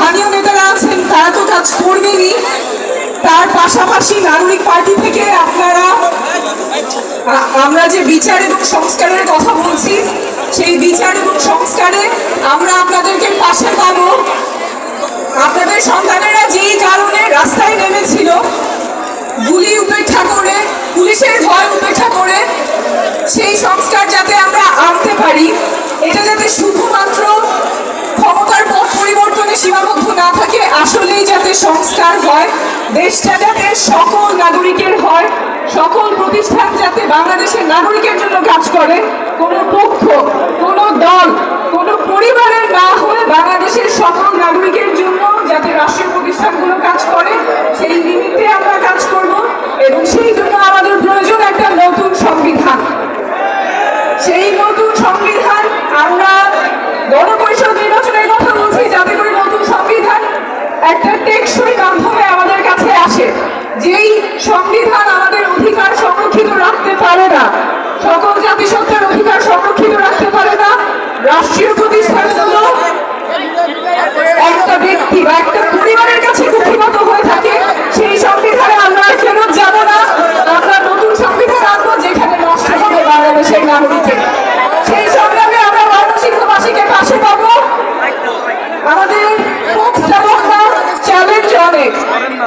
স্থানীয় নেতারা আছেন তারা তো কাজ করবেনই, তার পাশাপাশি নাগরিক পার্টি থেকে আপনারা, আমরা যে বিচার এবং সংস্কারের কথা বলছি, সেই বিচার এবং সংস্কারে আমরা আপনাদেরকে পাশে পাবো। আপনাদের সন্তানেরা যেই কারণে রাস্তায় নেমেছিল, গুলি উপেক্ষা করে, পুলিশের ভয় উপেক্ষা করে, সেই সংস্কার যাতে আমরা আনতে পারি, এটা যাতে শুধুমাত্র ক্ষমতার পথ পরিবর্তনে সীমাবদ্ধ না থাকে, আসলেই যাতে সংস্কার হয়, দেশটা যাতে সকল নাগরিকের হয়, সকল প্রতিষ্ঠান যাতে বাংলাদেশের নাগরিকের জন্য কাজ করে, কোনো পক্ষ, কোনো দল, কোনো পরিবারের না হয়ে বাংলাদেশের সকল নাগরিকের জন্য যাতে রাষ্ট্রীয় প্রতিষ্ঠানগুলো কাজ করে, সেই নিমিত্তে আমরা কাজ করব। এবং সেই জন্য আমাদের প্রয়োজন একটা নতুন সংবিধান। সেই নতুন সংবিধান আমরা গণপরিষদ নির্বাচনের কথা বলছি, যাতে করে নতুন সংবিধান একটা টেকসই মাধ্যমে আমাদের কাছে আসে। যেই সংবিধান আমাদের অধিকার সংরক্ষিত রাখতে পারে না, সকল জাতিসত্তার অধিকার সংরক্ষিত রাখতে পারে না, রাষ্ট্রীয় প্রতিষ্ঠানগুলো একটা ব্যক্তি বা একটা পরিবারের কাছে কুক্ষিগত হয়ে থাকে, সেই সংবিধানে আমরা ফেরত যাব না। আমরা নতুন সংবিধান আনবো যেখানে নষ্ট হবে বাংলাদেশের নাগরিকের। সেই সংগ্রামে আমরা ময়মনসিংহবাসীকে পাশে পাবো। আমাদের চ্যালেঞ্জ অনেক,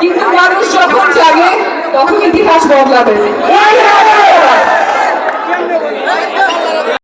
কিন্তু মানুষ যখন জাগে তখন ইতিহাস বদলাবে।